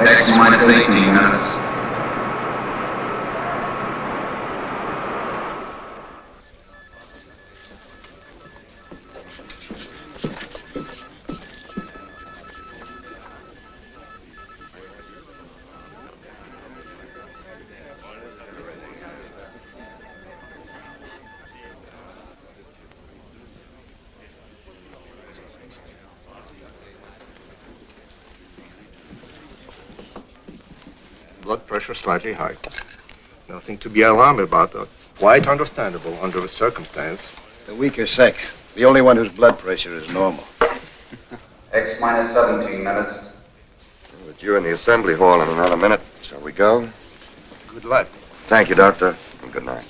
X minus 18 minutes. Blood pressure slightly high. Nothing to be alarmed about, though. Quite understandable under the circumstance. The weaker sex. The only one whose blood pressure is normal. X minus 17 minutes. With you in the assembly hall in another minute. Shall we go? Good luck. Thank you, Doctor, and good night.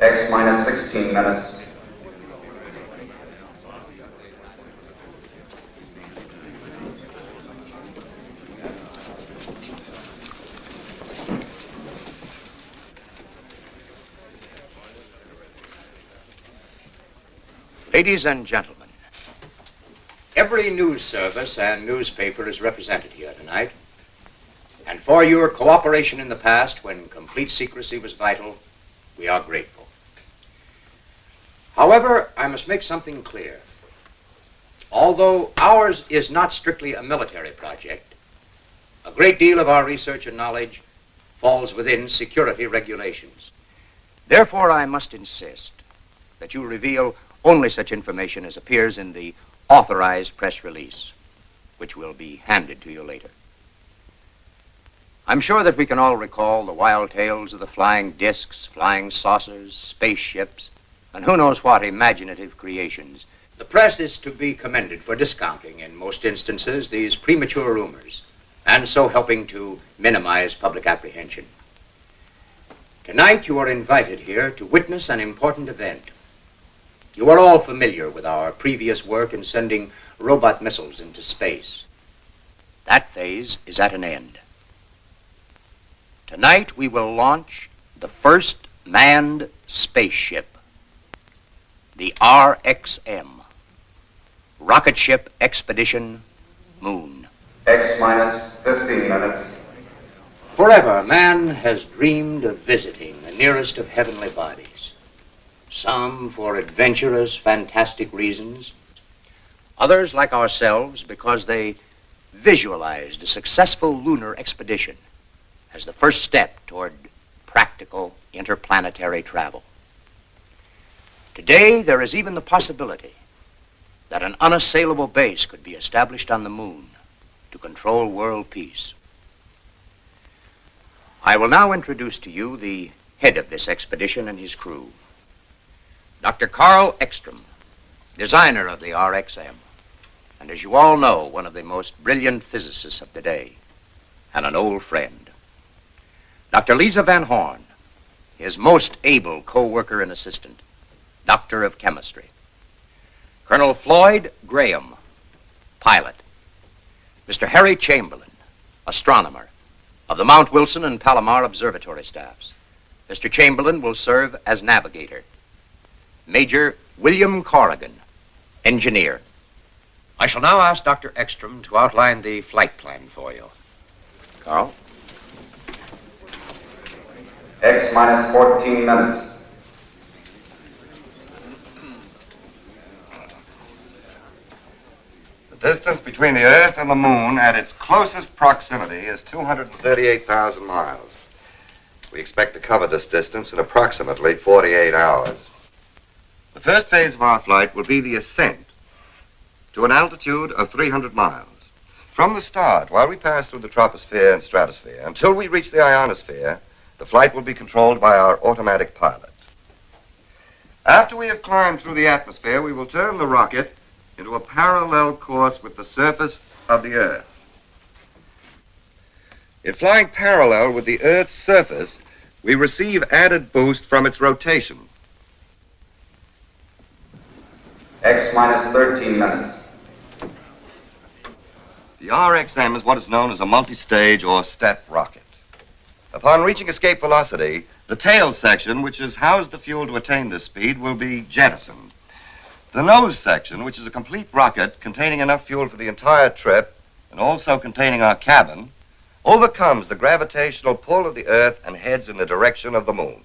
X minus 16 minutes. Ladies and gentlemen, every news service and newspaper is represented here tonight. And for your cooperation in the past, when complete secrecy was vital, we are grateful. However, I must make something clear. Although ours is not strictly a military project, a great deal of our research and knowledge falls within security regulations. Therefore, I must insist that you reveal only such information as appears in the authorized press release, which will be handed to you later. I'm sure that we can all recall the wild tales of the flying discs, flying saucers, spaceships, and who knows what imaginative creations. The press is to be commended for discounting, in most instances, these premature rumors, and so helping to minimize public apprehension. Tonight, you are invited here to witness an important event. You are all familiar with our previous work in sending robot missiles into space. That phase is at an end. Tonight, we will launch the first manned spaceship, the RXM, Rocketship Expedition Moon. X minus 15 minutes. Forever, man has dreamed of visiting the nearest of heavenly bodies. Some for adventurous, fantastic reasons. Others, like ourselves, because they visualized a successful lunar expedition as the first step toward practical interplanetary travel. Today, there is even the possibility that an unassailable base could be established on the moon to control world peace. I will now introduce to you the head of this expedition and his crew, Dr. Karl Eckstrom, designer of the RXM, and as you all know, one of the most brilliant physicists of the day, and an old friend. Dr. Lisa Van Horn, his most able co-worker and assistant, Doctor of Chemistry. Colonel Floyd Graham, pilot. Mr. Harry Chamberlain, astronomer, of the Mount Wilson and Palomar Observatory staffs. Mr. Chamberlain will serve as navigator. Major William Corrigan, engineer. I shall now ask Dr. Eckstrom to outline the flight plan for you. Karl? X minus 14 minutes. The distance between the Earth and the Moon at its closest proximity is 238,000 miles. We expect to cover this distance in approximately 48 hours. The first phase of our flight will be the ascent to an altitude of 300 miles. From the start, while we pass through the troposphere and stratosphere, until we reach the ionosphere, the flight will be controlled by our automatic pilot. After we have climbed through the atmosphere, we will turn the rocket into a parallel course with the surface of the Earth. In flying parallel with the Earth's surface, we receive added boost from its rotation. X minus 13 minutes. The RXM is what is known as a multi-stage or step rocket. Upon reaching escape velocity, the tail section, which has housed the fuel to attain this speed, will be jettisoned. The nose section, which is a complete rocket containing enough fuel for the entire trip and also containing our cabin, overcomes the gravitational pull of the Earth and heads in the direction of the moon.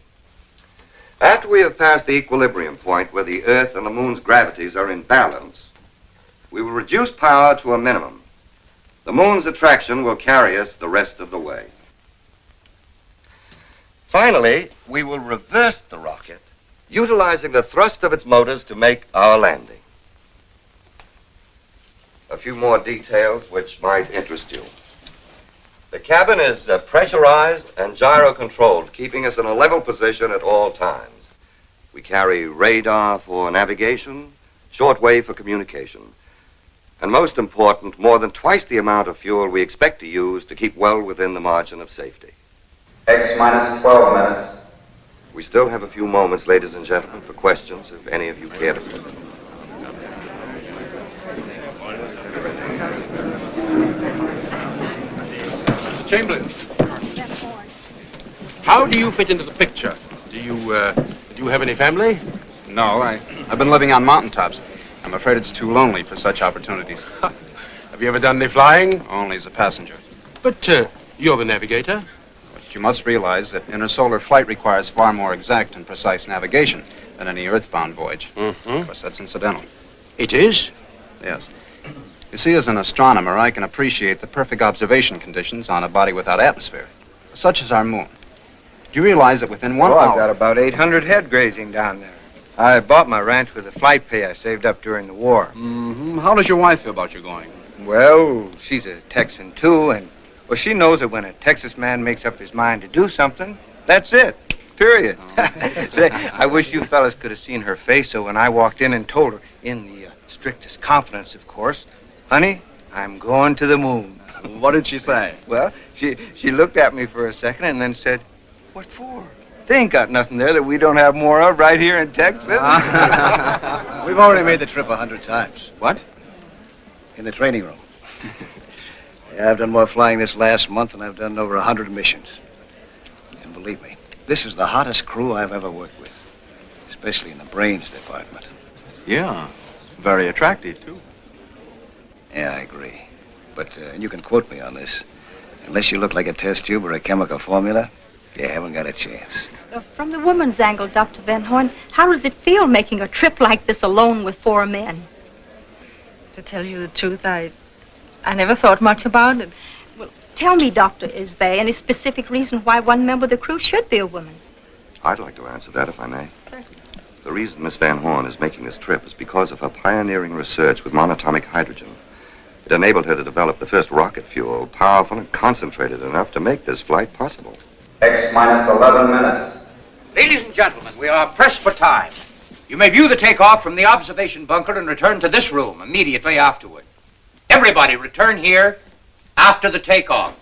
After we have passed the equilibrium point where the Earth and the moon's gravities are in balance, we will reduce power to a minimum. The moon's attraction will carry us the rest of the way. Finally, we will reverse the rocket, utilizing the thrust of its motors to make our landing. A few more details which might interest you. The cabin is pressurized and gyro-controlled, keeping us in a level position at all times. We carry radar for navigation, shortwave for communication, and most important, more than twice the amount of fuel we expect to use to keep well within the margin of safety. X minus 12 minutes. We still have a few moments, ladies and gentlemen, for questions, if any of you care to put them. Mr. Chamberlain, how do you fit into the picture? Do you have any family? No, I've been living on mountaintops. I'm afraid it's too lonely for such opportunities. Have you ever done any flying? Only as a passenger. But you're the navigator. But you must realize that intersolar flight requires far more exact and precise navigation than any earthbound voyage. Mm-hmm. Of course, that's incidental. It is? Yes. You see, as an astronomer, I can appreciate the perfect observation conditions on a body without atmosphere, such as our moon. Do you realize that within 1 hour... I've got about 800 head grazing down there. I bought my ranch with the flight pay I saved up during the war. Mm-hmm. How does your wife feel about you going? Well, she's a Texan, too, and well, she knows that when a Texas man makes up his mind to do something, that's it. Period. Say, I wish you fellas could have seen her face, so when I walked in and told her, in the strictest confidence, of course, honey, I'm going to the moon. What did she say? Well, she looked at me for a second and then said, what for? They ain't got nothing there that we don't have more of right here in Texas. We've already made the trip 100 times. What? In the training room. Yeah, I've done more flying this last month than I've done in over 100 missions. And believe me, this is the hottest crew I've ever worked with, especially in the brains department. Yeah, very attractive, too. Yeah, I agree. But you can quote me on this. Unless you look like a test tube or a chemical formula, you haven't got a chance. From the woman's angle, Dr. Van Horn, how does it feel making a trip like this alone with 4 men? To tell you the truth, I never thought much about it. Well, tell me, Doctor, is there any specific reason why one member of the crew should be a woman? I'd like to answer that, if I may. Certainly. The reason Miss Van Horn is making this trip is because of her pioneering research with monatomic hydrogen. It enabled her to develop the first rocket fuel, powerful and concentrated enough to make this flight possible. X minus 11 minutes. Ladies and gentlemen, we are pressed for time. You may view the takeoff from the observation bunker and return to this room immediately afterward. Everybody return here after the takeoff.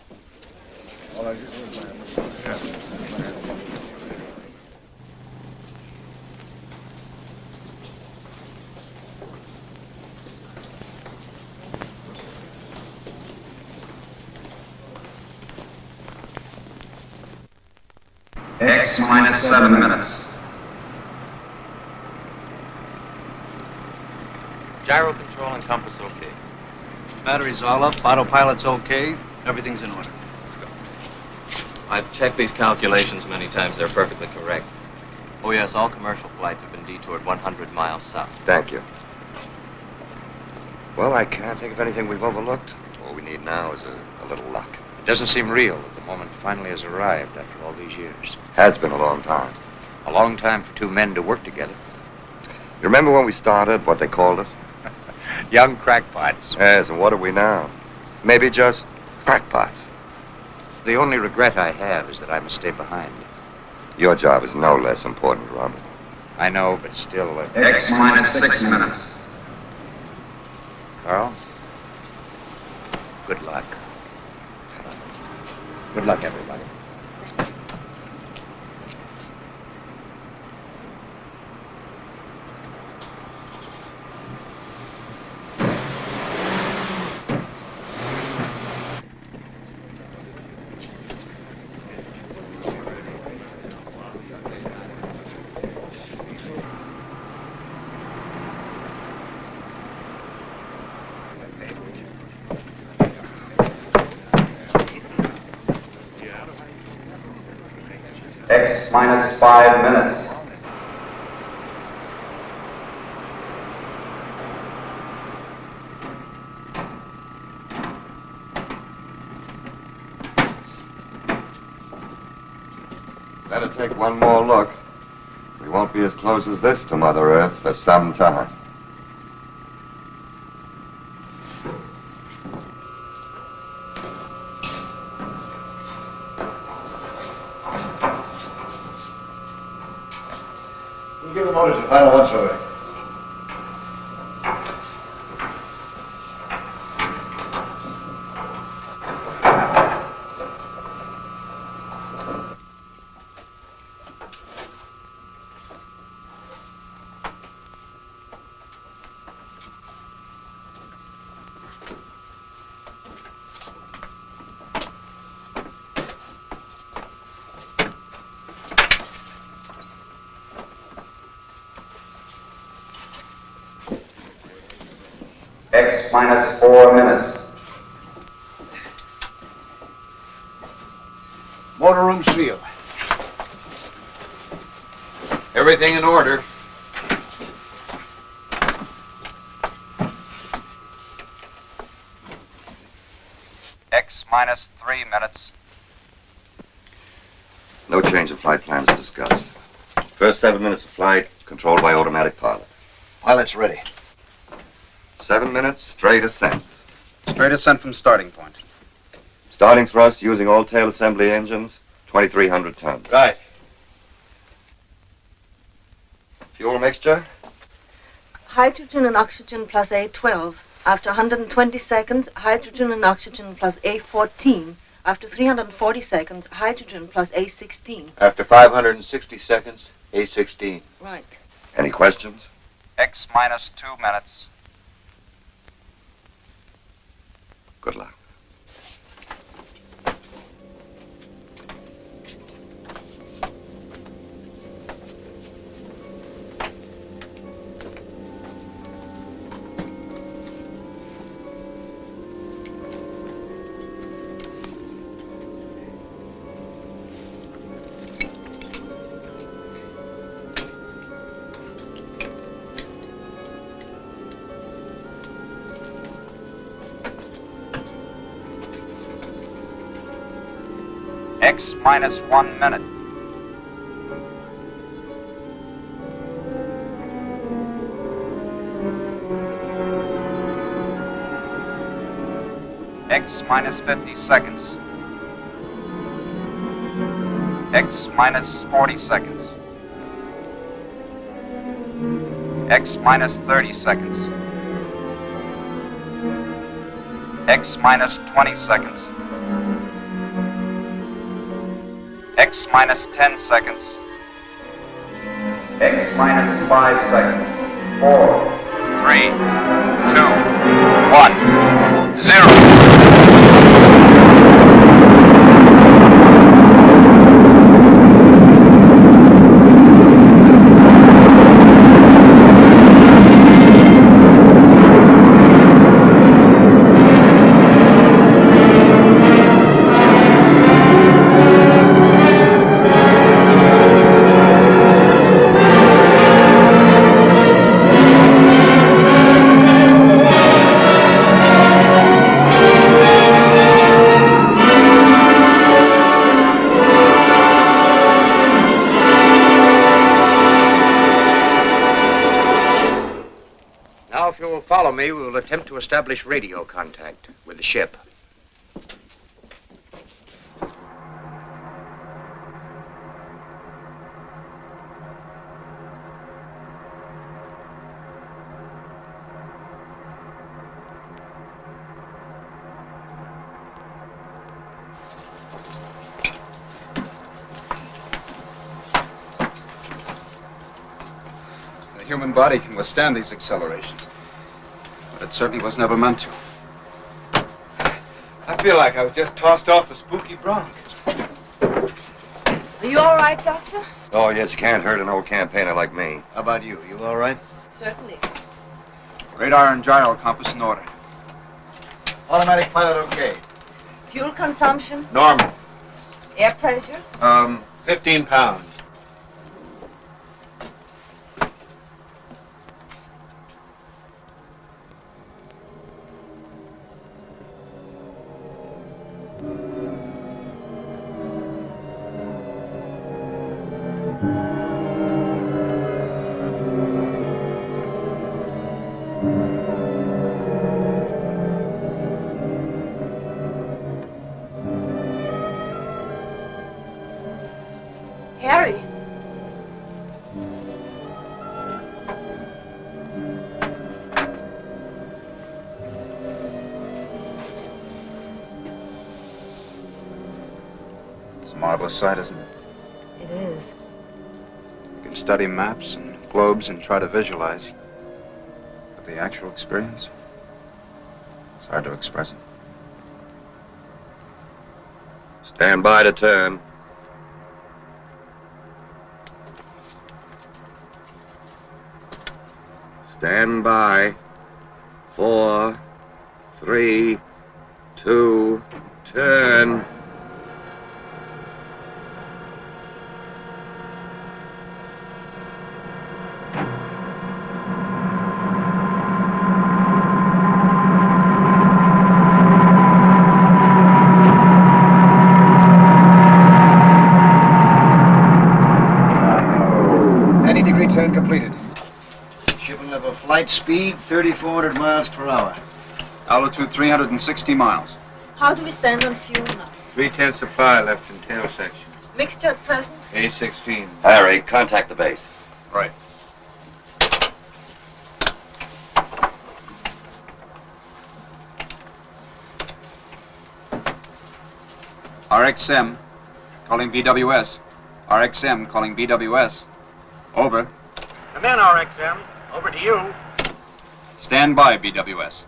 X minus 7 minutes. Gyro control and compass okay. Battery's all up, autopilot's okay, everything's in order. Let's go. I've checked these calculations many times. They're perfectly correct. Oh, yes, all commercial flights have been detoured 100 miles south. Thank you. Well, I can't think of anything we've overlooked. All we need now is a little luck. It doesn't seem real that the moment finally has arrived after all these years. Has been a long time. A long time for 2 men to work together. You remember when we started, what they called us? Young crackpots. Yes, and what are we now? Maybe just crackpots. The only regret I have is that I must stay behind. Your job is no less important, Robert. I know, but still... X minus 6 minutes. Karl, good luck. Good luck, everybody. X minus 5 minutes. Better take one more look. We won't be as close as this to Mother Earth for some time. We'll give the motors a final once over. X minus 4 minutes. Motor room sealed. Everything in order. X minus 3 minutes. No change in flight plans discussed. First 7 minutes of flight, controlled by automatic pilot. Pilot's ready. 7 minutes, straight ascent. Straight ascent from starting point. Starting thrust using all tail assembly engines, 2,300 tons. Right. Fuel mixture? Hydrogen and oxygen plus A12. After 120 seconds, hydrogen and oxygen plus A14. After 340 seconds, hydrogen plus A16. After 560 seconds, A16. Right. Any questions? X minus 2 minutes. Good luck. X minus 1 minute. X minus 50 seconds. X minus 40 seconds. X minus 30 seconds. X minus 20 seconds. X minus 10 seconds. X minus 5 seconds. 4, 3, 2, 1, 0. Follow me, we will attempt to establish radio contact with the ship. human body can withstand these accelerations. But it certainly was never meant to. I feel like I was just tossed off a spooky bronc. Are you all right, Doctor? Oh, yes, can't hurt an old campaigner like me. How about you? You all right? Certainly. Radar and gyro compass in order. Automatic pilot okay. Fuel consumption? Normal. Air pressure? 15 pounds. Harry. It's a marvelous sight, isn't it? It is. You can study maps and globes and try to visualize. But the actual experience, it's hard to express it. Stand by to turn. Stand by. 4, 3, 2, turn. Turn completed. Ship level flight speed 3,400 miles per hour. Altitude 360 miles. How do we stand on fuel now? 3/10 supply left in tail section. Mixture at present? A16. Harry, contact the base. Right. RXM, calling BWS. RXM, calling BWS. Over. Come in, RXM. Over to you. Stand by, BWS.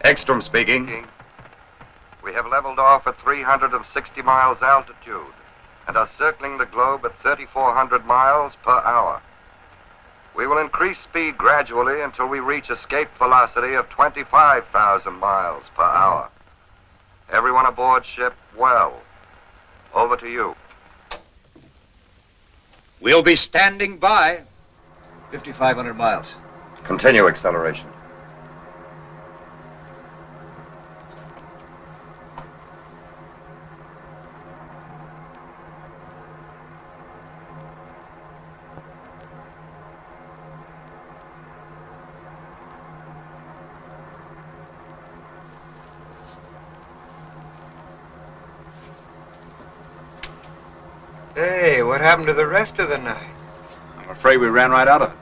Eckstrom speaking. We have leveled off at 360 miles altitude and are circling the globe at 3,400 miles per hour. We will increase speed gradually until we reach escape velocity of 25,000 miles per hour. Everyone aboard ship well. Over to you. We'll be standing by. 5,500 miles. Continue acceleration. Hey, what happened to the rest of the night? I'm afraid we ran right out of it.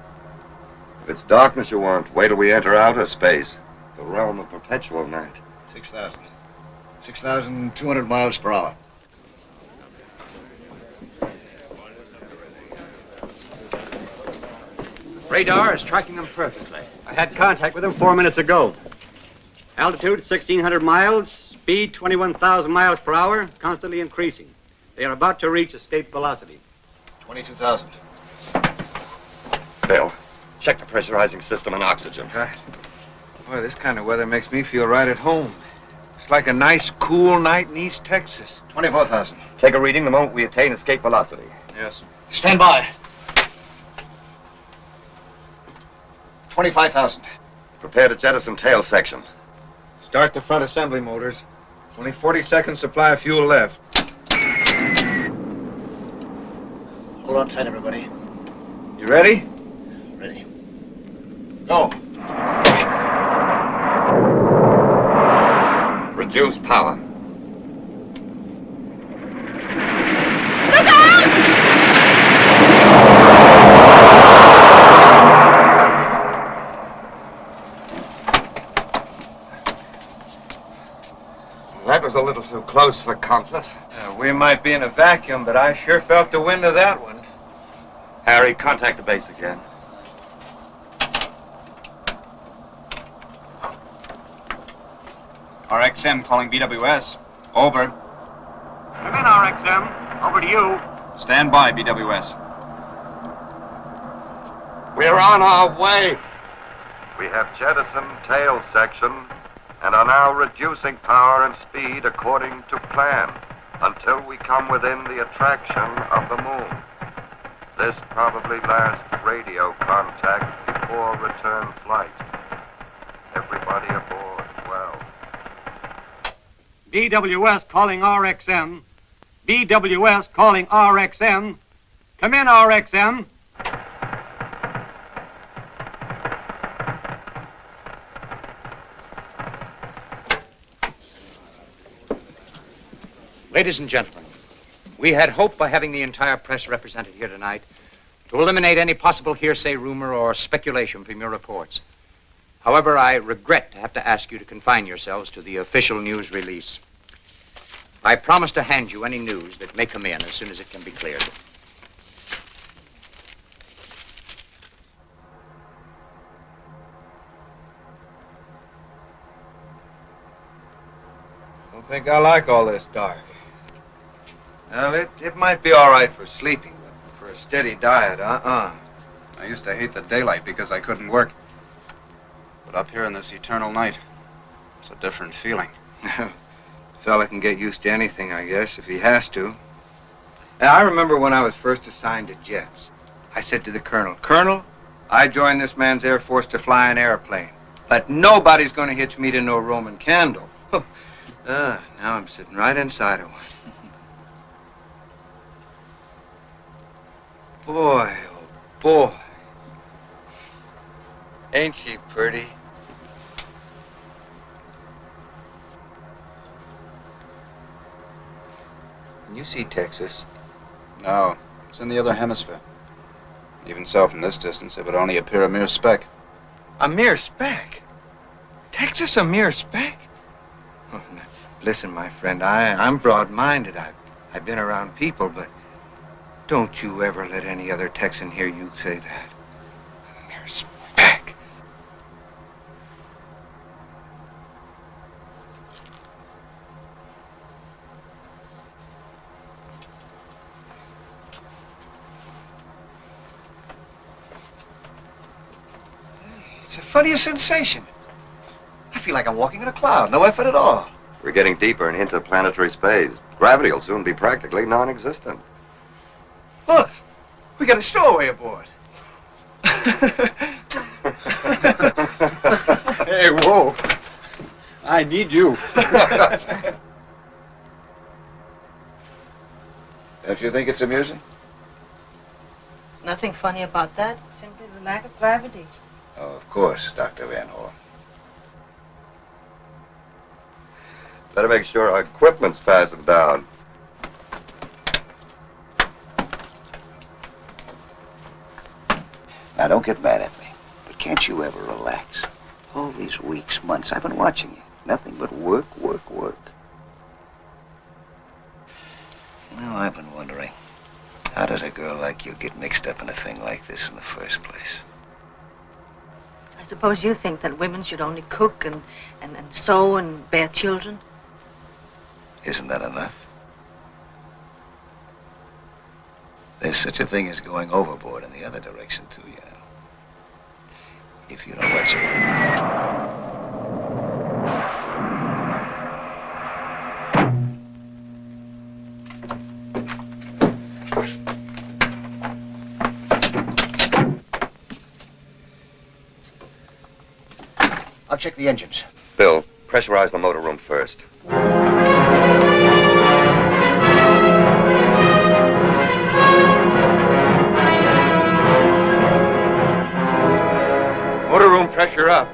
If it's darkness you want, wait till we enter outer space, the realm of perpetual night. 6,000. 6,200 miles per hour. Radar is tracking them perfectly. I had contact with them 4 minutes ago. Altitude 1,600 miles, speed 21,000 miles per hour, constantly increasing. They are about to reach escape velocity. 22,000. Bill, check the pressurizing system and oxygen. Right. Boy, this kind of weather makes me feel right at home. It's like a nice, cool night in East Texas. 24,000. Take a reading the moment we attain escape velocity. Yes. Stand by. 25,000. Prepare to jettison tail section. Start the front assembly motors. Only 40 seconds supply of fuel left. Hold on tight, everybody. You ready? Ready. Go. Reduce power. That was a little too close for comfort. We might be in a vacuum, but I sure felt the wind of that one. Harry, contact the base again. RXM calling BWS. Over. Come in, RXM. Over to you. Stand by, BWS. We're on our way. We have jettisoned tail section and are now reducing power and speed according to plan until we come within the attraction of the moon. This probably last radio contact before return flight. Everybody aboard well. BWS calling RXM. BWS calling RXM. Come in, RXM. Ladies and gentlemen, we had hoped by having the entire press represented here tonight to eliminate any possible hearsay, rumor, or speculation from your reports. However, I regret to have to ask you to confine yourselves to the official news release. I promise to hand you any news that may come in as soon as it can be cleared. I don't think I like all this dark. Well, it might be all right for sleeping, but for a steady diet, I used to hate the daylight because I couldn't work. But up here in this eternal night, it's a different feeling. Fella can get used to anything, I guess, if he has to. And I remember when I was first assigned to jets. I said to the colonel, Colonel, I joined this man's Air Force to fly an airplane, but nobody's going to hitch me to no Roman candle. Now I'm sitting right inside of one. Boy, oh boy. Ain't she pretty? Can you see Texas? No, it's in the other hemisphere. Even so, from this distance, it would only appear a mere speck. A mere speck? Texas a mere speck? Oh, now, listen, my friend, I'm broad-minded. I've been around people, but don't you ever let any other Texan hear you say that. A mere speck. It's the funniest sensation. I feel like I'm walking in a cloud. No effort at all. We're getting deeper into interplanetary space. Gravity will soon be practically non-existent. Look, we got a stowaway aboard. Hey, whoa. I need you. Don't you think it's amusing? There's nothing funny about that. Simply the lack of gravity. Oh, of course, Dr. Van Horn. Better make sure our equipment's fastened down. Now, don't get mad at me, but can't you ever relax? All these weeks, months, I've been watching you. Nothing but work, work, work. Well, I've been wondering, how does a girl like you get mixed up in a thing like this in the first place? I suppose you think that women should only cook and sew and bear children? Isn't that enough? There's such a thing as going overboard in the other direction, too, you know. If you know what you're I'll check the engines. Bill, pressurize the motor room first. Motor room pressure up.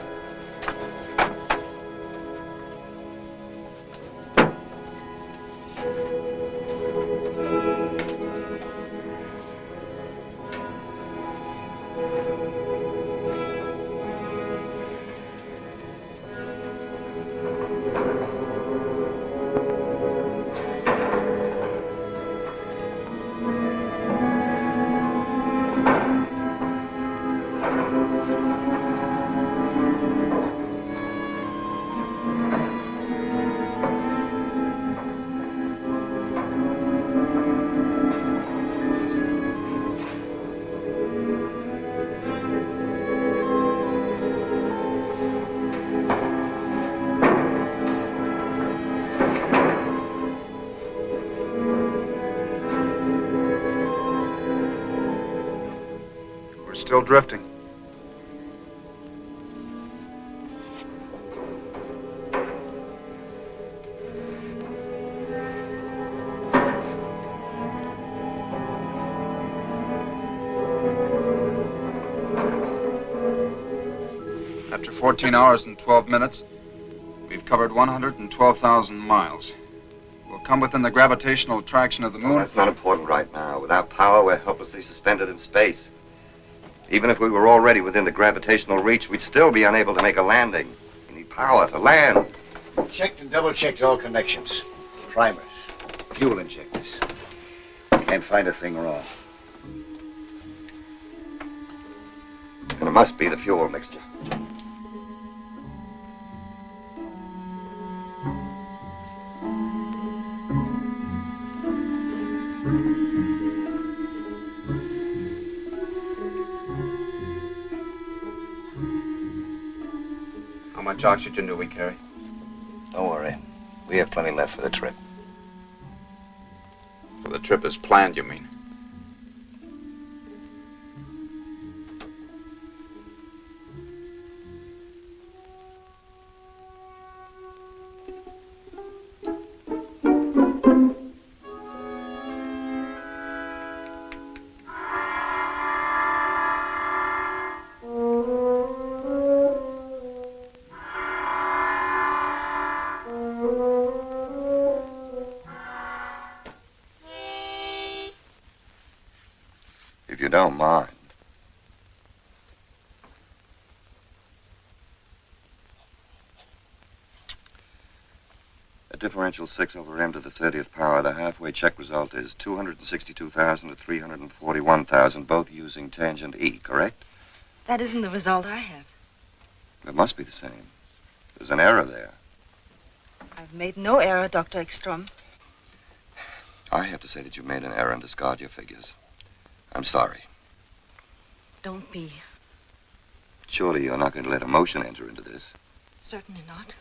still drifting. After 14 hours and 12 minutes, we've covered 112,000 miles. We'll come within the gravitational attraction of the moon. Well, that's not important right now. Without power, we're helplessly suspended in space. Even if we were already within the gravitational reach, we'd still be unable to make a landing. We need power to land. Checked and double-checked all connections. Primers, fuel injectors. Can't find a thing wrong. And it must be the fuel mixture. How much oxygen do we carry? Don't worry. We have plenty left for the trip. For the trip as planned, you mean? If you don't mind. At differential 6 over m to the 30th power, the halfway check result is 262,000 to 341,000, both using tangent E, correct? That isn't the result I have. It must be the same. There's an error there. I've made no error, Dr. Eckstrom. I have to say that you made an error and discard your figures. I'm sorry. Don't be. Surely you're not going to let emotion enter into this. Certainly not.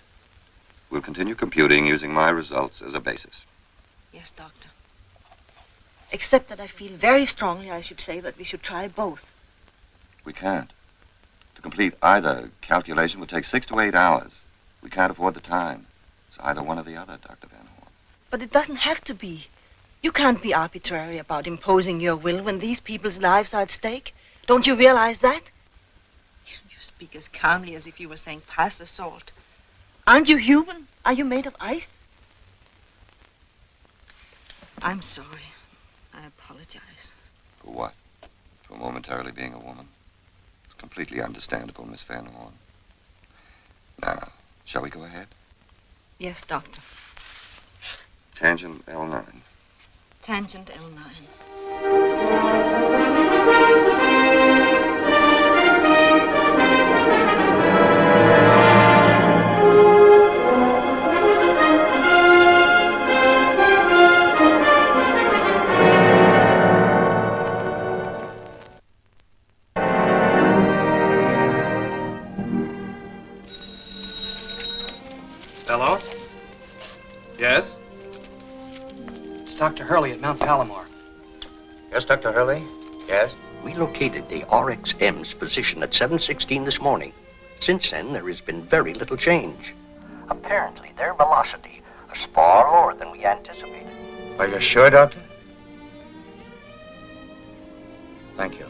We'll continue computing using my results as a basis. Yes, Doctor. Except that I feel very strongly, I should say, that we should try both. We can't. To complete either calculation would take 6 to 8 hours. We can't afford the time. It's either one or the other, Dr. Van Horn. But it doesn't have to be. You can't be arbitrary about imposing your will when these people's lives are at stake. Don't you realize that? You speak as calmly as if you were saying pass the salt. Aren't you human? Are you made of ice? I'm sorry. I apologize. For what? For momentarily being a woman? It's completely understandable, Miss Van Horn. Now, shall we go ahead? Yes, Doctor. Tangent L9. Tangent L9. Hello? Yes? It's Dr. Hurley at Mount Palomar. Yes, Dr. Hurley? Yes? We located the RXM's position at 7:16 this morning. Since then, there has been very little change. Apparently, their velocity is far lower than we anticipated. Are you sure, Doctor? Thank you.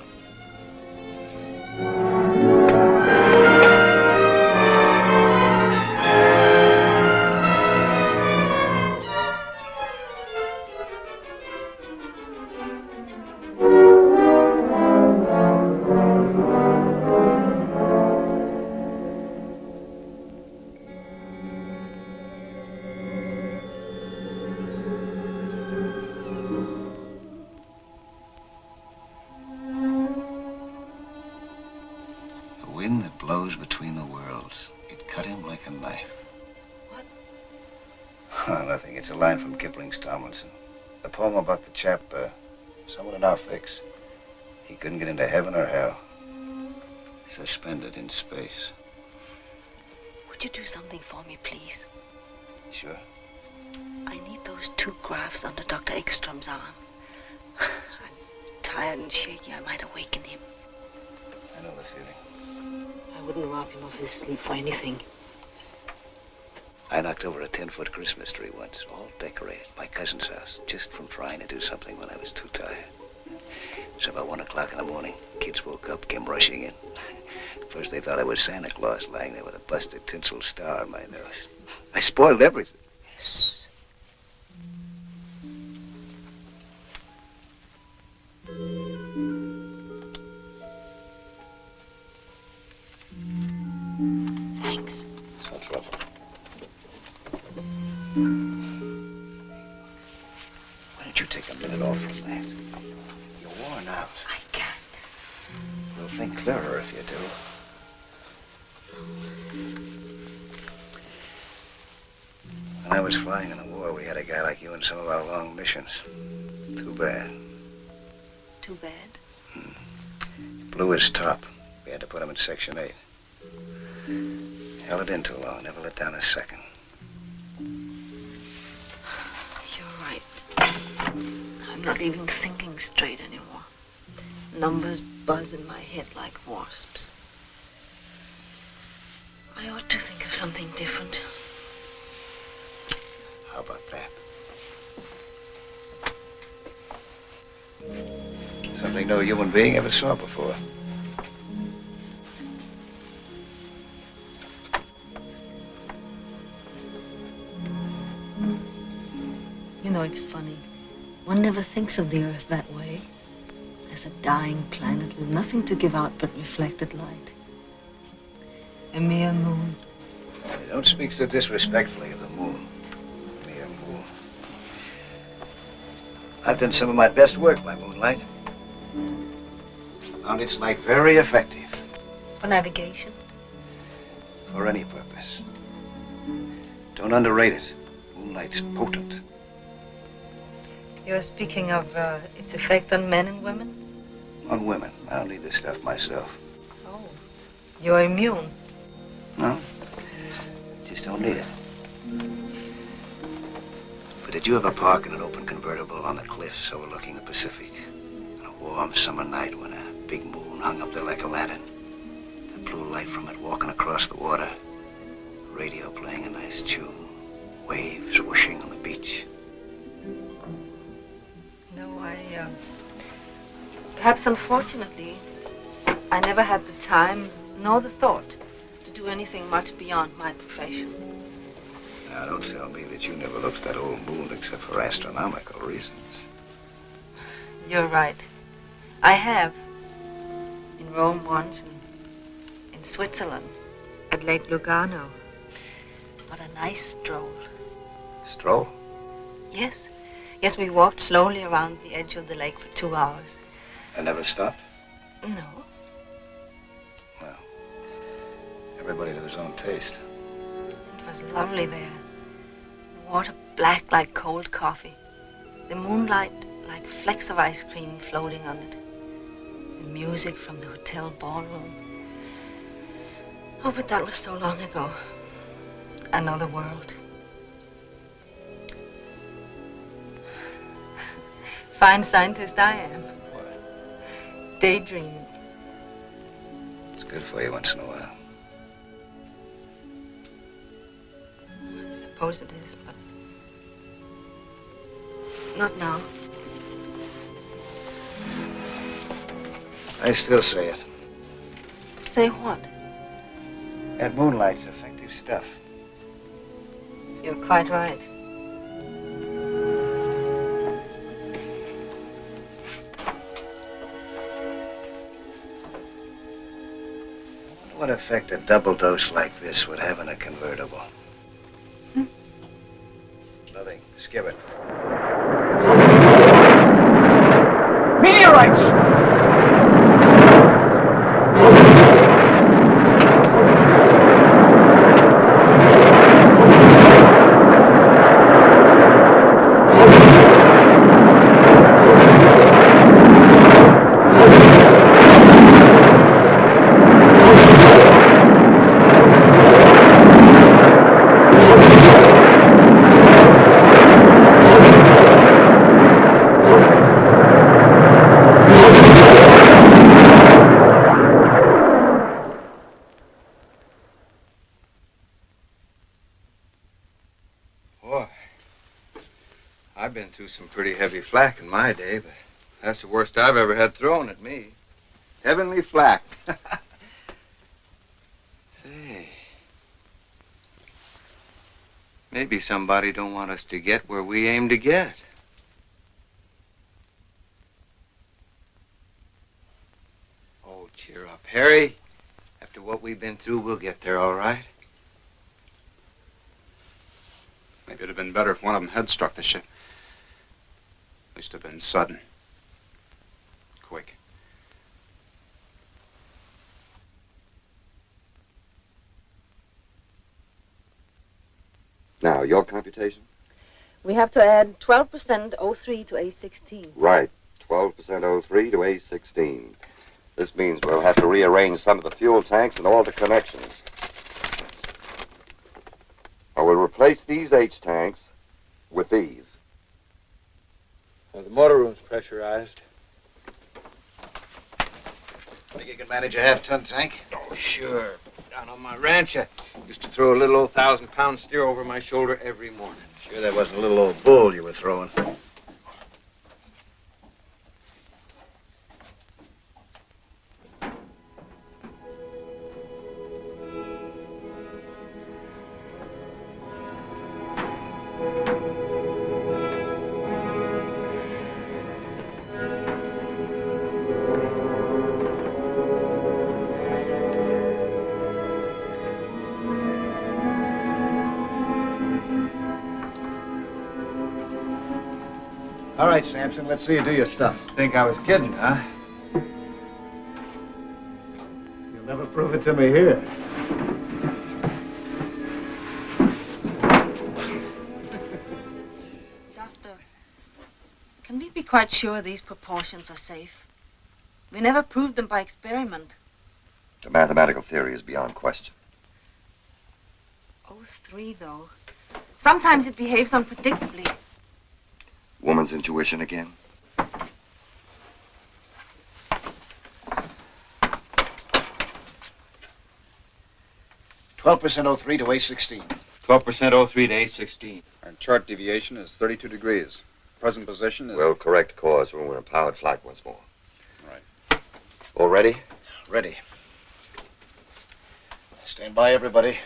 Between the worlds. It cut him like a knife. What? Oh, nothing. It's a line from Kipling's Tomlinson. The poem about the chap, someone in our fix. He couldn't get into heaven or hell. Suspended in space. Would you do something for me, please? Sure. I need those 2 graphs under Dr. Eckstrom's arm. I'm tired and shaky. I might awaken him. know the feeling. I wouldn't rob him of his sleep for anything. I knocked over a 10-foot Christmas tree once, all decorated, at my cousin's house, just from trying to do something when I was too tired. It was about 1 o'clock in the morning. Kids woke up, came rushing in. First they thought I was Santa Claus lying there with a busted tinsel star on my nose. I spoiled everything. Thanks. It's no trouble. Why don't you take a minute off from that? You're worn out. I can't. You'll think clearer if you do. When I was flying in the war, we had a guy like you in some of our long missions. Too bad. Too bad? Blew his top. We had to put him in Section 8. Held it in too long. Never let down a second. You're right. I'm not even thinking straight anymore. Numbers buzz in my head like wasps. I ought to think of something different. How about that? Something no human being ever saw before. You know, it's funny. One never thinks of the Earth that way. As a dying planet with nothing to give out but reflected light. A mere moon. Don't speak so disrespectfully of the moon. Mere moon. I've done some of my best work by moonlight. Found its light very effective. For navigation? For any purpose. Don't underrate it. Moonlight's potent. You're speaking of its effect on men and women? On women. I don't need this stuff myself. Oh. You're immune? No. Just don't need it. But did you ever park in an open convertible on the cliffs overlooking the Pacific? On a warm summer night when a big moon hung up there like a lantern. The blue light from it walking across the water. Radio playing a nice tune. Waves whooshing on the beach. No, perhaps unfortunately, I never had the time nor the thought to do anything much beyond my profession. Now, don't tell me that you never looked at that old moon except for astronomical reasons. You're right. I have. In Rome once, and in Switzerland, at Lake Lugano. What a nice stroll. Stroll? Yes. Yes, we walked slowly around the edge of the lake for 2 hours. And never stopped? No. Well, everybody to his own taste. It was lovely there. The water black like cold coffee. The moonlight like flecks of ice cream floating on it. The music from the hotel ballroom. Oh, but that was so long ago. Another world. Fine scientist I am. What? Daydreaming. It's good for you once in a while. I suppose it is, but not now. I still say it. Say what? That moonlight's effective stuff. You're quite right. What effect a double dose like this would have in a convertible? Nothing. Skip it. Meteorites! I've been through some pretty heavy flak in my day, but that's the worst I've ever had thrown at me. Heavenly flak. Say, maybe somebody don't want us to get where we aim to get. Oh, cheer up, Harry. After what we've been through, we'll get there, all right? Maybe it'd have been better if one of them had struck the ship. At least have been sudden. Quick. Now, your computation? We have to add 12% O3 to A16. Right. 12% O3 to A16. This means we'll have to rearrange some of the fuel tanks and all the connections. I will replace these H tanks with these. Well, the motor room's pressurized. Think you can manage a half-ton tank? Oh, sure. Down on my ranch, I used to throw a little old 1,000-pound steer over my shoulder every morning. Sure that wasn't a little old bull you were throwing. All right, Sampson, let's see you do your stuff. Think I was kidding, huh? You'll never prove it to me here. Doctor, can we be quite sure these proportions are safe? We never proved them by experiment. The mathematical theory is beyond question. O3, though. Sometimes it behaves unpredictably. Woman's intuition again? 12% O3 to A16. 12% O3 to A16. Our chart deviation is 32 degrees. Present position is... We'll correct course when we're in powered flight once more. Right. All ready? Ready. Stand by, everybody.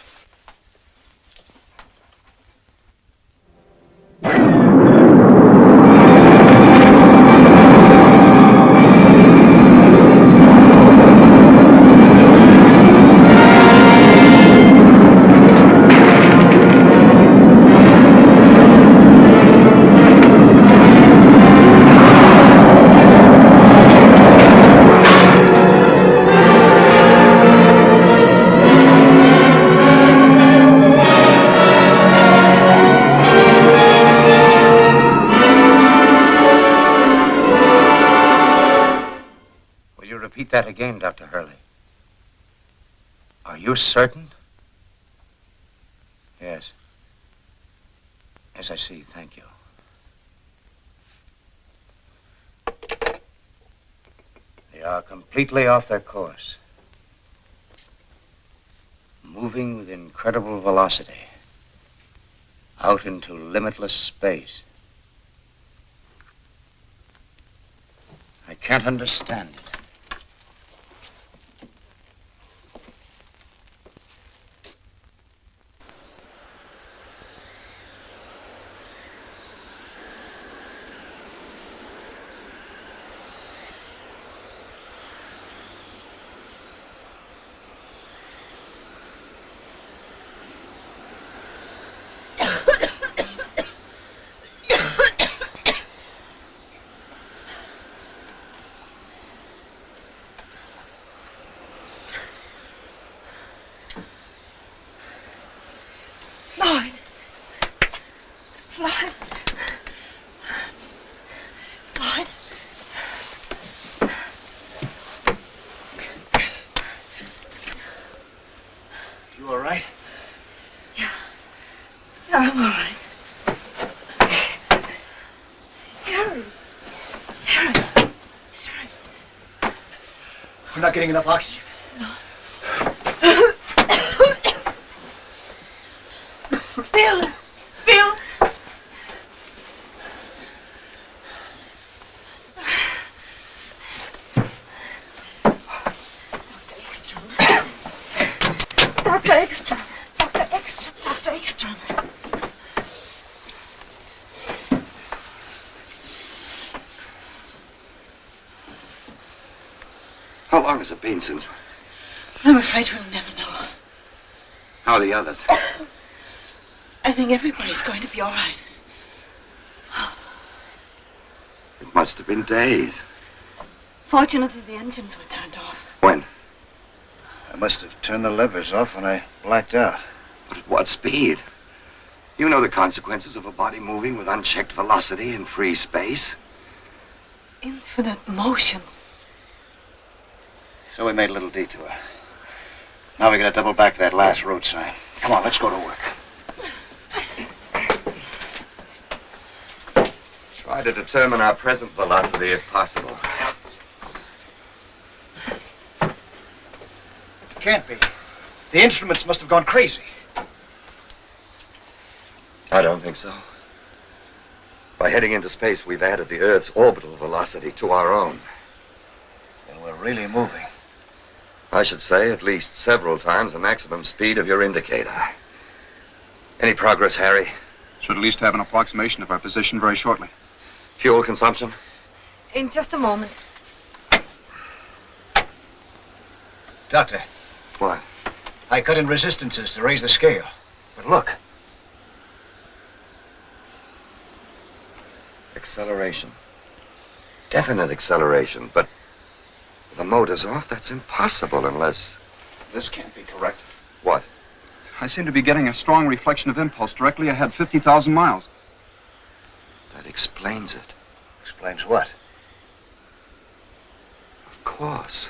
That again, Dr. Hurley. Are you certain? Yes. Yes, I see. Thank you. They are completely off their course. Moving with incredible velocity. Out into limitless space. I can't understand it. Floyd. Floyd. Floyd. You all right? Yeah, I'm all right. Harry. We're not getting enough oxygen. Bill. has it been since... I'm afraid we'll never know. How are the others? I think everybody's going to be all right. It must have been days. Fortunately, the engines were turned off. When? I must have turned the levers off when I blacked out. But at what speed? You know the consequences of a body moving with unchecked velocity in free space. Infinite motion. So we made a little detour. Now we gotta double back that last road sign. Come on, let's go to work. Try to determine our present velocity if possible. Can't be. The instruments must have gone crazy. I don't think so. By heading into space, we've added the Earth's orbital velocity to our own. Then we're really moving. I should say at least several times the maximum speed of your indicator. Any progress, Harry? Should at least have an approximation of our position very shortly. Fuel consumption? In just a moment. Doctor. What? I cut in resistances to raise the scale. But look. Acceleration. Definite acceleration, but with the motors off, that's impossible unless... This can't be correct. What? I seem to be getting a strong reflection of impulse directly ahead, 50,000 miles. That explains it. Explains what? Of course.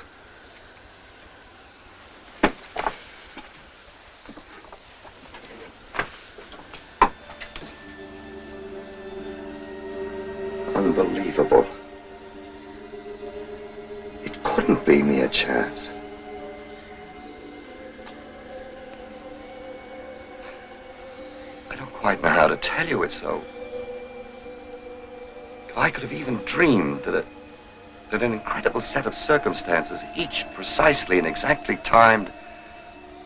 Unbelievable. It couldn't be mere chance. I don't quite know how to tell you it so. If I could have even dreamed that an incredible set of circumstances, each precisely and exactly timed,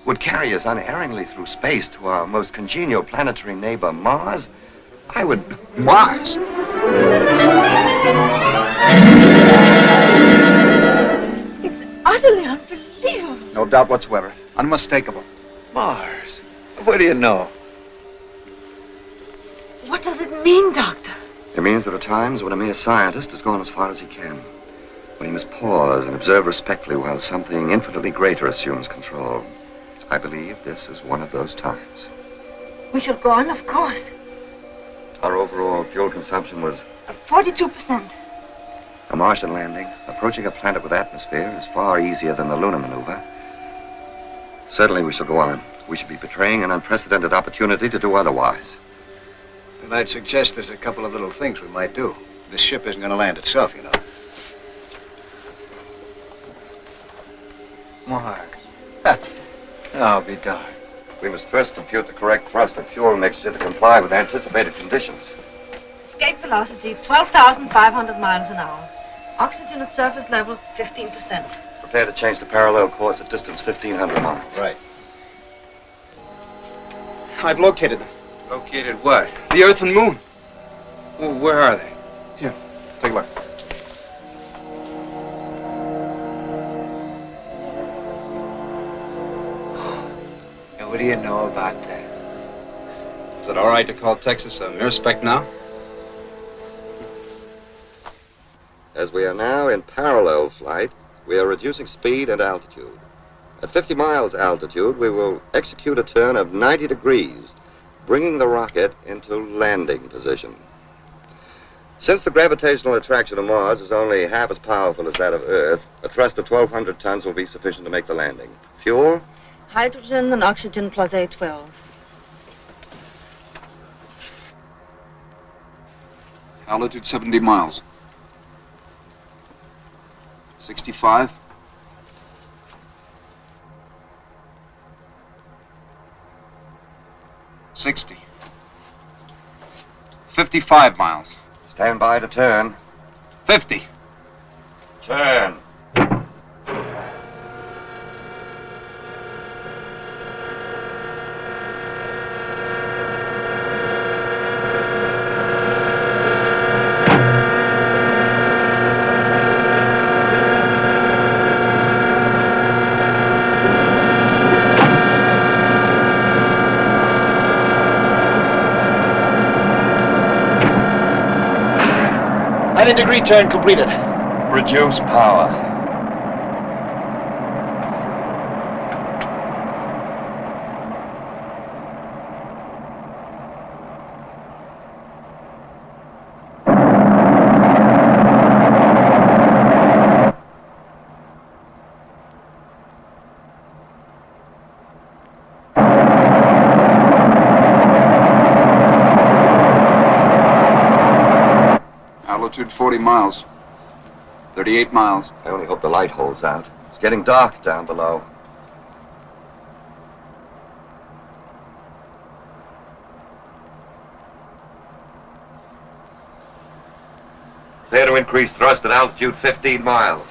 would carry us unerringly through space to our most congenial planetary neighbor, Mars, I would... Mars? It's utterly unbelievable. No doubt whatsoever. Unmistakable. Mars? What do you know? What does it mean, Doctor? It means there are times when a mere scientist has gone as far as he can. When he must pause and observe respectfully while something infinitely greater assumes control. I believe this is one of those times. We shall go on, of course. Our overall fuel consumption was 42%. a Martian landing. Approaching a planet with atmosphere is far easier than the lunar maneuver. Certainly we shall go on. We should be betraying an unprecedented opportunity to do otherwise. And I'd suggest there's a couple of little things we might do. This ship isn't going to land itself, you know. Mars. I'll be darned. We must first compute the correct thrust and fuel mixture to comply with anticipated conditions. Escape velocity, 12,500 miles an hour. Oxygen at surface level, 15%. Prepare to change to parallel course at distance 1,500 miles. Right. I've located them. Located what? The Earth and Moon. Well, where are they? Here, take a look. And what do you know about that? Is it all right to call Texas a mere speck now? As we are now in parallel flight, we are reducing speed and altitude. At 50 miles altitude, we will execute a turn of 90 degrees, bringing the rocket into landing position. Since the gravitational attraction of Mars is only half as powerful as that of Earth, a thrust of 1,200 tons will be sufficient to make the landing. Fuel? Hydrogen and oxygen plus A12. Altitude 70 miles. 65. 60. 55 miles. Stand by to turn. 50. Turn. 90-degree turn completed. Reduce power. Altitude 40 miles. 38 miles. I only hope the light holds out. It's getting dark down below. Prepare to increase thrust at altitude 15 miles.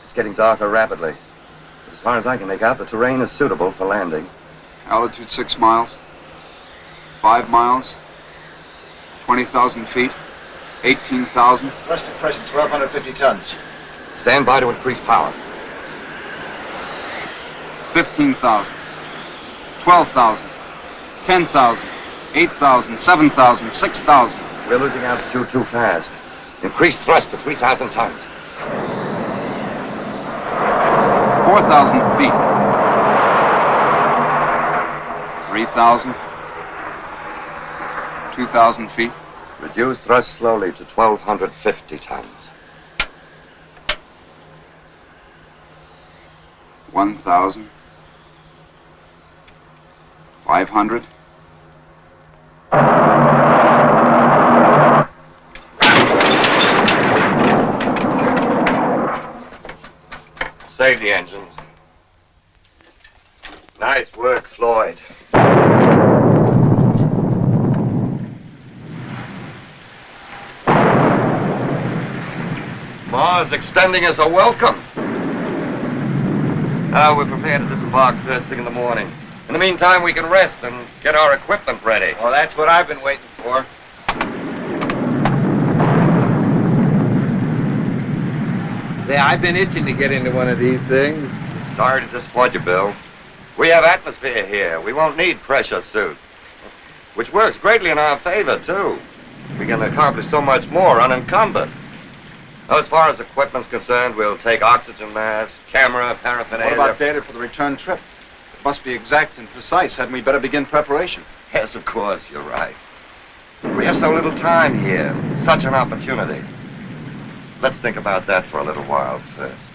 It's getting darker rapidly. As far as I can make out, the terrain is suitable for landing. Altitude 6 miles. 5 miles. 20,000 feet. 18,000. Thrust at present 1,250 tons. Stand by to increase power. 15,000. 12,000. 10,000. 8,000. 7,000. 6,000. We're losing altitude too fast. Increase thrust to 3,000 tons. 4,000 feet. 3,000. 2,000 feet. Reduce thrust slowly to 1,250 tons. 1,000. 500. Save the engines. Nice work, Floyd. Mars extending us a welcome. We're prepared to disembark first thing in the morning. In the meantime, we can rest and get our equipment ready. Well, that's what I've been waiting for. Yeah, I've been itching to get into one of these things. Sorry to disappoint you, Bill. We have atmosphere here. We won't need pressure suits. Which works greatly in our favor, too. We can accomplish so much more unencumbered. As far as equipment's concerned, we'll take oxygen mask, camera, paraphernalia. What about data for the return trip? It must be exact and precise. Hadn't we better begin preparation? Yes, of course, you're right. We have so little time here. Such an opportunity. Let's think about that for a little while first.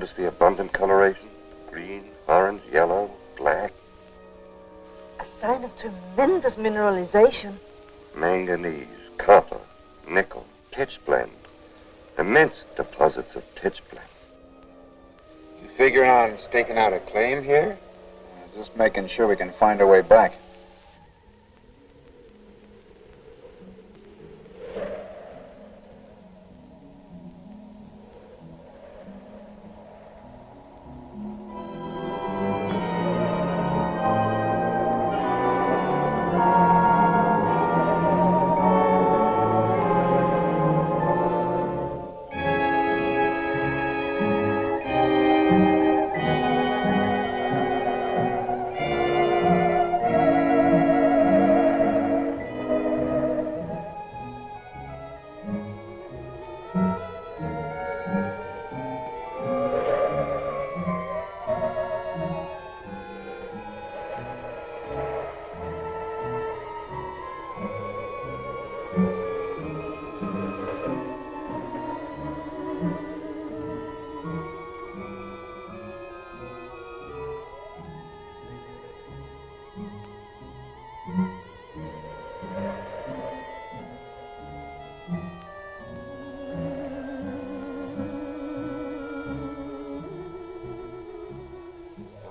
Notice the abundant coloration? Green, orange, yellow, black. A sign of tremendous mineralization. Manganese, copper, nickel, pitch blende. Immense deposits of pitch blende. You figuring on staking out a claim here? Just making sure we can find our way back.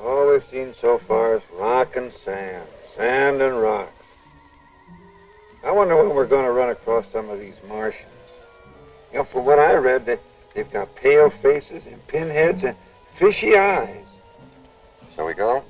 All we've seen so far is rock and sand, sand and rocks. I wonder when we're going to run across some of these Martians. You know, from what I read, they've got pale faces and pinheads and fishy eyes. Shall we go?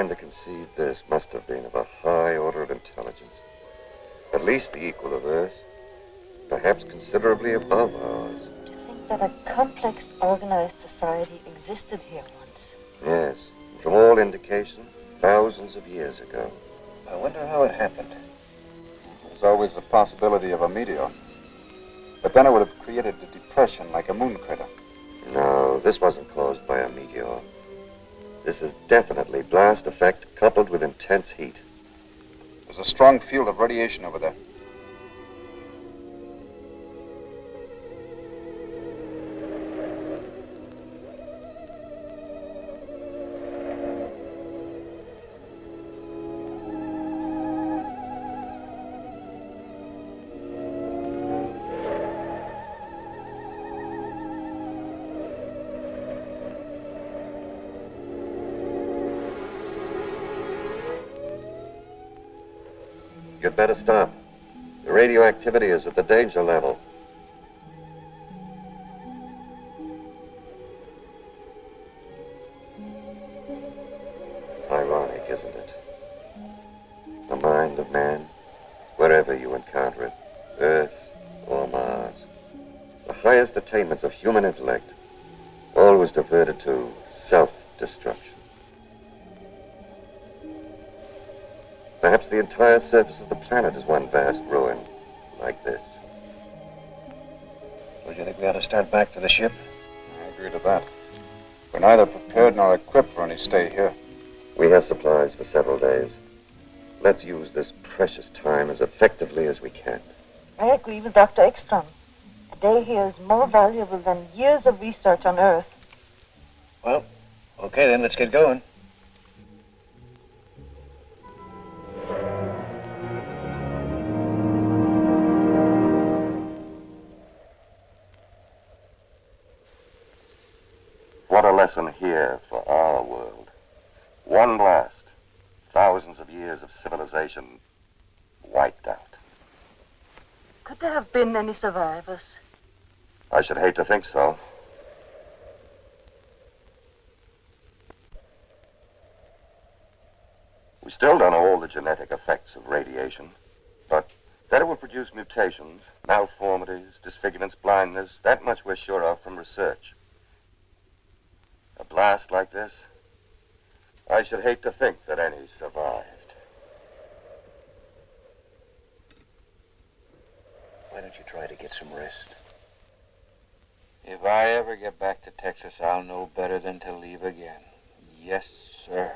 That conceived this must have been of a high order of intelligence, at least the equal of Earth, perhaps considerably above ours. To think that a complex, organized society existed here once. Yes, from all indications, thousands of years ago. I wonder how it happened. There's always the possibility of a meteor. But then it would have created a depression like a moon crater. No, this wasn't caused by a meteor. This is definitely blast effect coupled with intense heat. There's a strong field of radiation over there. You'd better stop. The radioactivity is at the danger level. Ironic, isn't it? The mind of man, wherever you encounter it, Earth, highest attainments of human intellect, all was diverted to self-destruction. Perhaps the entire surface of the planet is one vast ruin, like this. Well, do you think we ought to start back to the ship? I agree to that. We're neither prepared nor equipped for any stay here. We have supplies for several days. Let's use this precious time as effectively as we can. I agree with Dr. Eckstrom. A day here is more valuable than years of research on Earth. Well, okay then, let's get going. What a lesson here for our world. One blast, thousands of years of civilization wiped out. Could there have been any survivors? I should hate to think so. We still don't know all the genetic effects of radiation, but that it will produce mutations, malformities, disfigurements, blindness, that much we're sure of from research. A blast like this, I should hate to think that any survived. Why don't you try to get some rest? If I ever get back to Texas, I'll know better than to leave again. Yes, sir.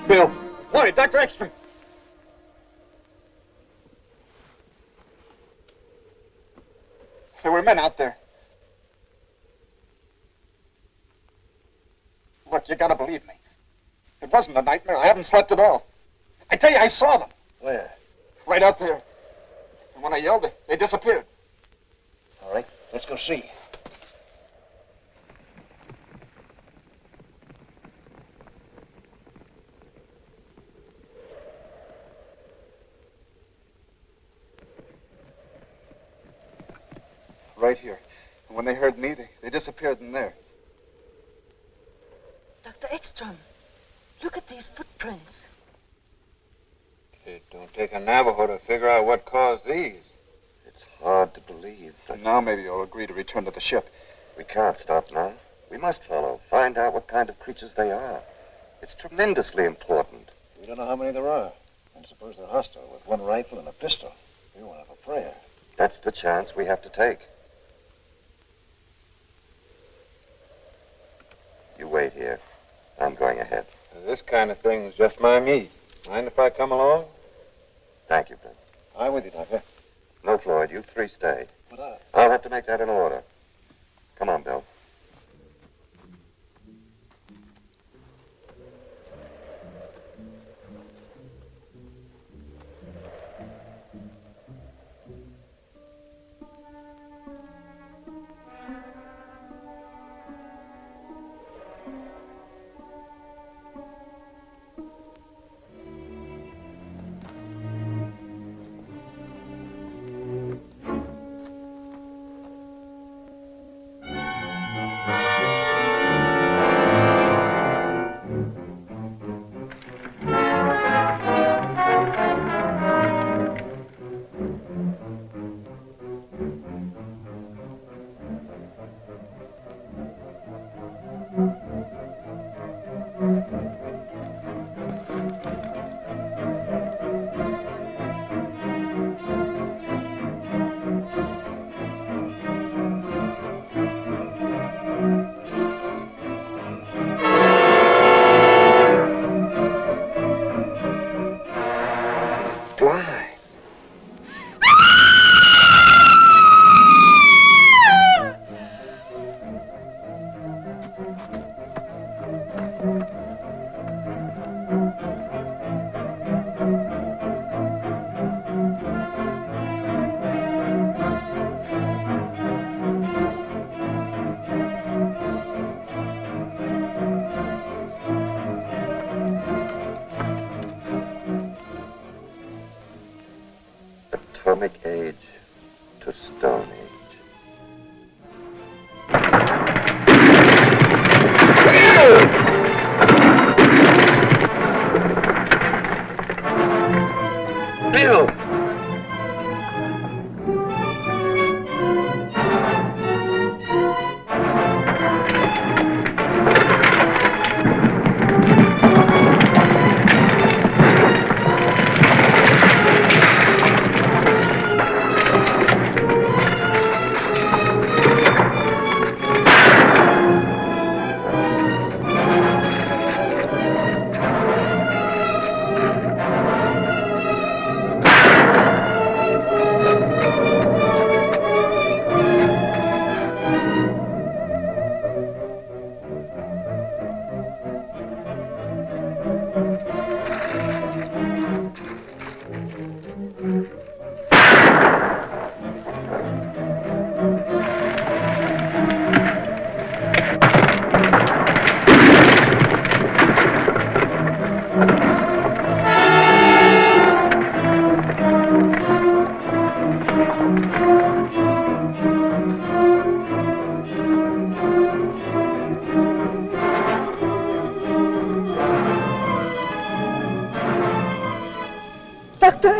Bill. Lloyd, Dr. Eckstrom. There were men out there. Look, you gotta believe me. It wasn't a nightmare. I haven't slept at all. I tell you, I saw them. Where? Right out there. And when I yelled, they disappeared. All right, let's go see. Right here. And when they heard me, they disappeared in there. Dr. Eckstrom, look at these footprints. It don't take a Navajo to figure out what caused these. It's hard to believe. And now maybe you'll agree to return to the ship. We can't stop now. We must follow. Find out what kind of creatures they are. It's tremendously important. We don't know how many there are. And suppose they're hostile with one rifle and a pistol. We won't have a prayer. That's the chance we have to take. You wait here. I'm going ahead. This kind of thing is just my meat. Mind if I come along? Thank you, Bill. I'm with you, Doctor. No, Floyd, you three stay. But I'll have to make that in order. Come on, Bill.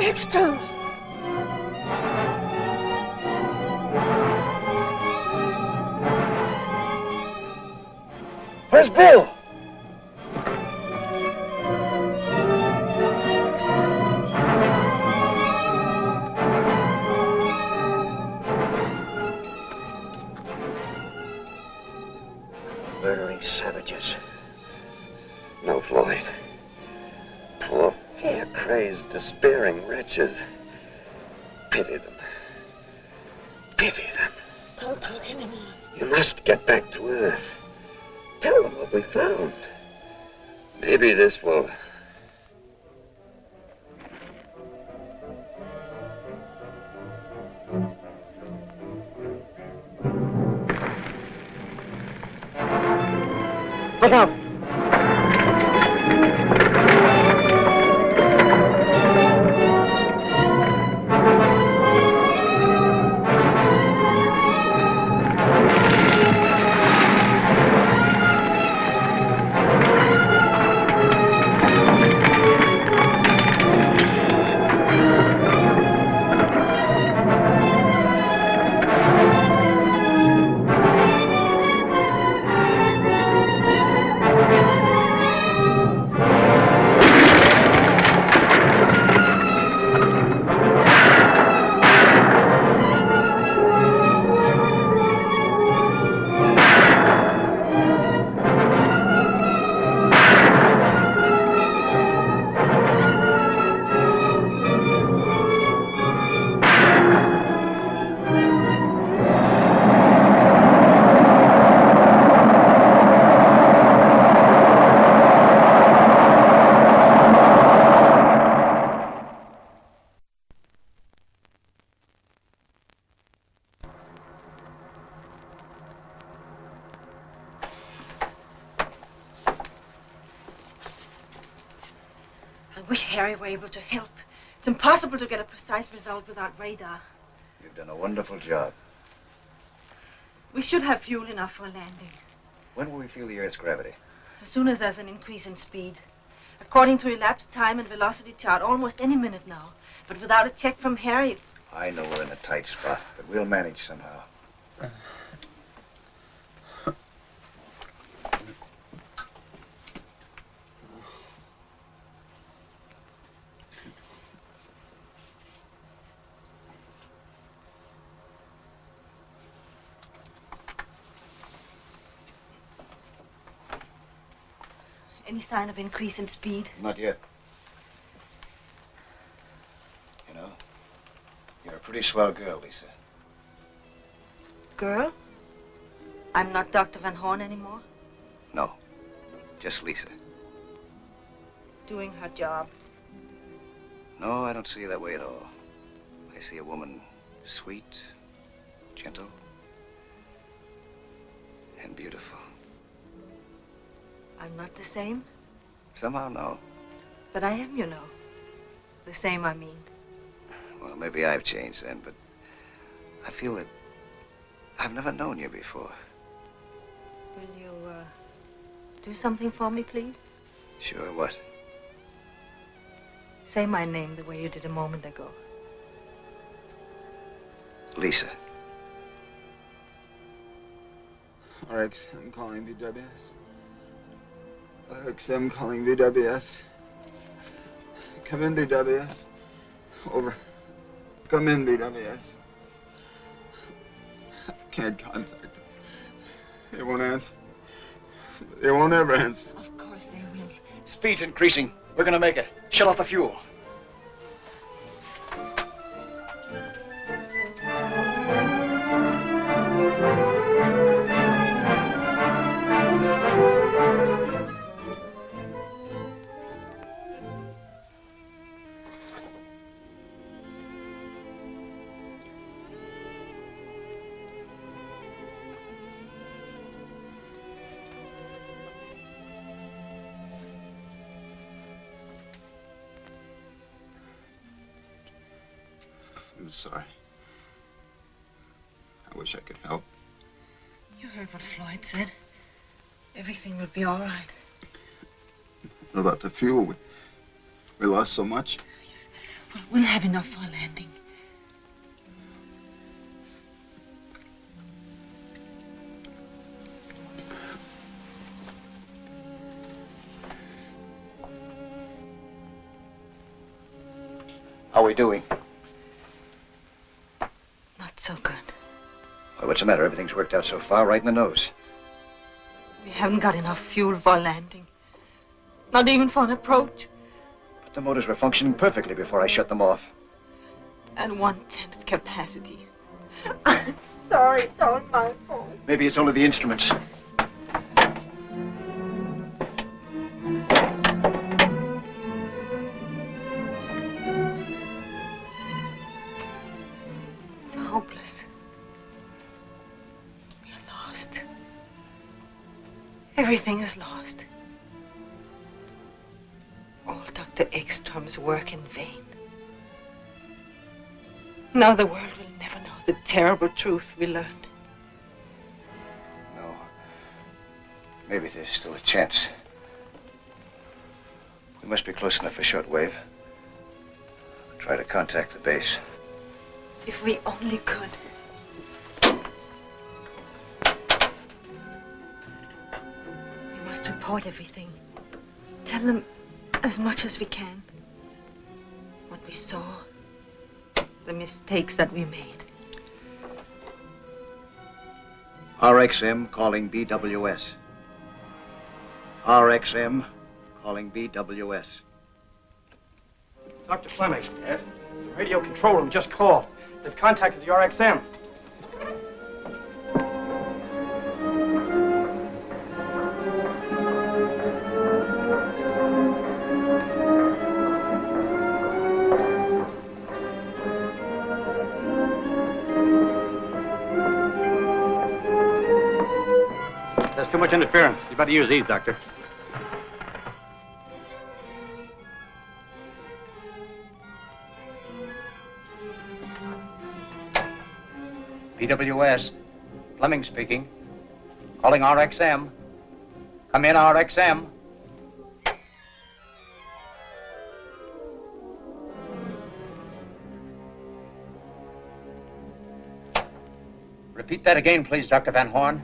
Eckstrom! Where's Bill? Murdering savages. No, Floyd. Poor, fear-crazed, despairing wretches. Pity them. Pity them. Don't talk anymore. You must get back to Earth. Tell them what we found. Maybe this will... Look out! I wish Harry were able to help. It's impossible to get a precise result without radar. You've done a wonderful job. We should have fuel enough for a landing. When will we feel the Earth's gravity? As soon as there's an increase in speed. According to elapsed time and velocity chart, almost any minute now. But without a check from Harry, it's... I know we're in a tight spot, but we'll manage somehow. Any sign of increase in speed? Not yet. You know, you're a pretty swell girl, Lisa. Girl? I'm not Dr. Van Horn anymore? No, just Lisa. Doing her job. No, I don't see you that way at all. I see a woman sweet, gentle, and beautiful. I'm not the same? Somehow, no. But I am, you know. The same, I mean. Well, maybe I've changed then, but I feel that I've never known you before. Will you, do something for me, please? Sure, what? Say my name the way you did a moment ago. Lisa. I'm calling BWS. XM calling BWS. Come in, BWS. Over. Come in, BWS. I can't contact them. They won't answer. They won't ever answer. Of course they will. Speed's increasing. We're gonna make it. Shut off the fuel. I'm sorry. I wish I could help. You heard what Floyd said. Everything will be all right. What about the fuel? We lost so much. Yes. But we'll have enough for a landing. How are we doing? Not so good. Well, what's the matter? Everything's worked out so far, right in the nose. We haven't got enough fuel for a landing. Not even for an approach. But the motors were functioning perfectly before I shut them off. At 1/10 of capacity. I'm sorry, it's all my fault. Maybe it's only the instruments. It's hopeless. We're lost. Everything is lost. All Dr. Eckstrom's work in vain. Now the world will never know the terrible truth we learned. No. Maybe there's still a chance. We must be close enough for shortwave. Try to contact the base. If we only could. We must report everything. Tell them as much as we can. What we saw. The mistakes that we made. RXM calling BWS. RXM calling BWS. Dr. Fleming. Yes? The radio control room just called. They've contacted the RXM. There's too much interference. You better use these, Doctor. BWS. Fleming speaking. Calling RXM. Come in, RXM. Repeat that again, please, Dr. Van Horn.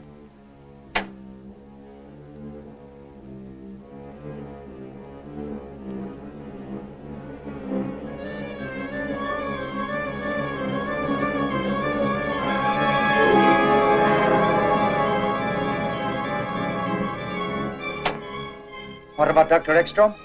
What about Dr. Eckstrom?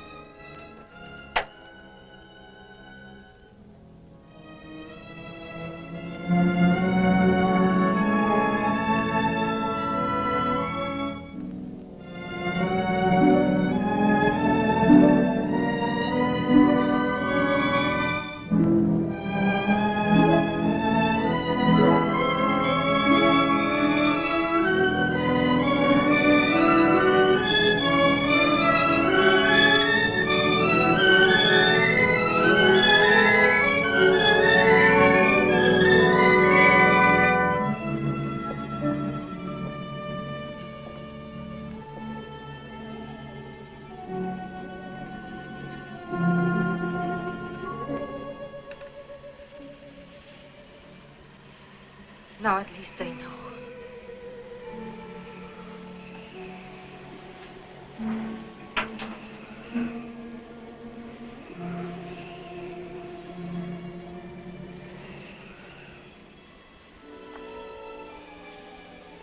Now at least they know.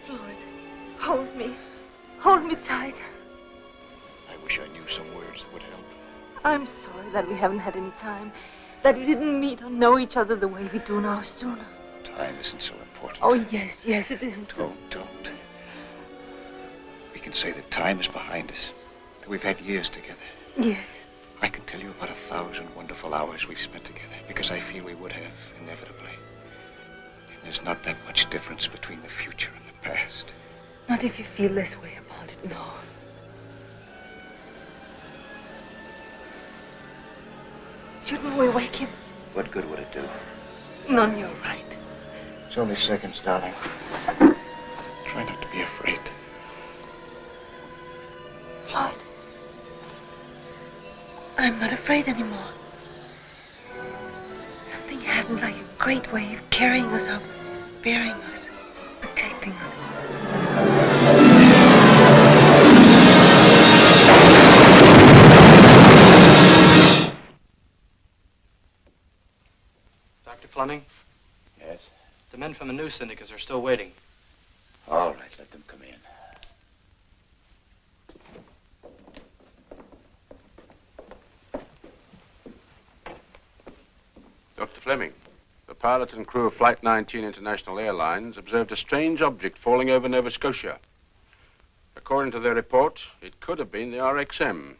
Floyd, hold me. Hold me tight. I wish I knew some words that would help. I'm sorry that we haven't had any time. That we didn't meet or know each other the way we do now sooner. Time isn't so important. Oh, yes, yes, it is. Don't. We can say that time is behind us, that we've had years together. Yes. I can tell you about 1,000 wonderful hours we've spent together, because I feel we would have, inevitably. And there's not that much difference between the future and the past. Not if you feel this way about it, no. Shouldn't we wake him? What good would it do? None, you're right. It's only seconds, darling. Try not to be afraid. Floyd. I'm not afraid anymore. pattern like a great wave carrying us up, bearing us, protecting us. Dr. Fleming? Yes? The men from the news syndicates are still waiting. All right, let them come in. Dr. Fleming, the pilot and crew of Flight 19 International Airlines observed a strange object falling over Nova Scotia. According to their report, it could have been the RXM.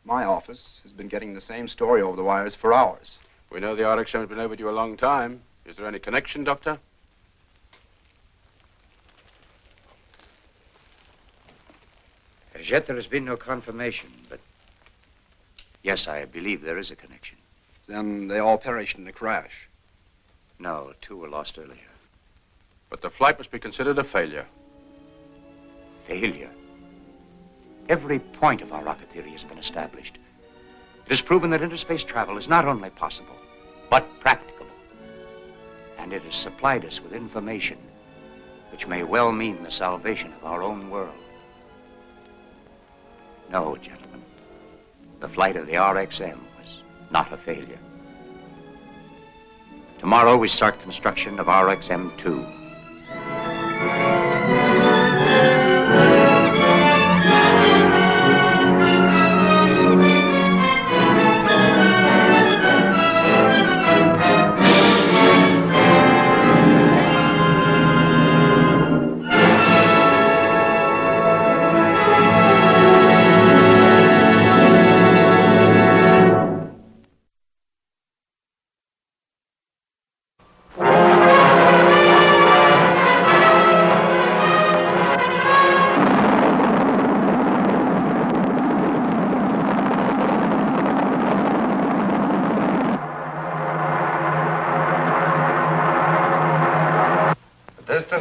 My office has been getting the same story over the wires for hours. We know the RXM has been overdue a long time. Is there any connection, Doctor? As yet, there has been no confirmation, but yes, I believe there is a connection. Then they all perished in the crash. No, 2 were lost earlier. But the flight must be considered a failure. Failure? Every point of our rocket theory has been established. It has proven that interspace travel is not only possible, but practicable. And it has supplied us with information which may well mean the salvation of our own world. No, gentlemen, the flight of the RXM was not a failure. Tomorrow we start construction of RXM-2.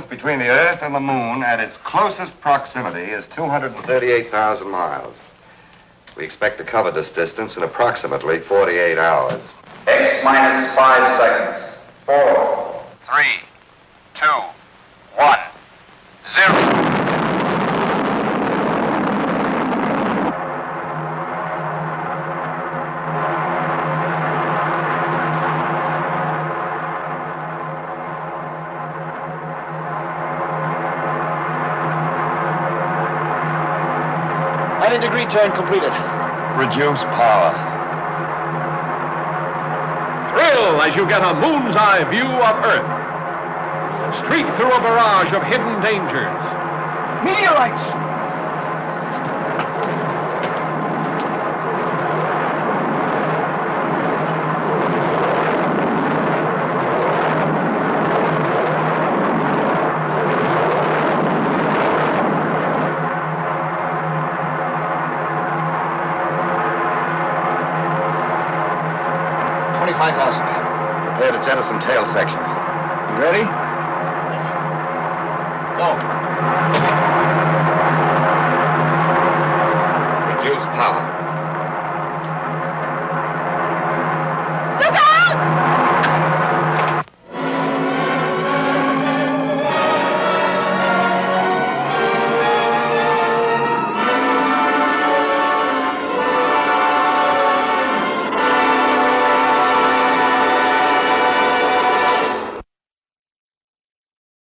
Between the Earth and the Moon at its closest proximity is 238,000 miles. We expect to cover this distance in approximately 48 hours. X minus 5 seconds. 4, 3, 2, 1, 0. Degree turn completed. Reduce power. Thrill as you get a moon's eye view of Earth. Streak through a barrage of hidden dangers. Meteorites! Prepare to jettison tail section. You ready? Go. Reduce power.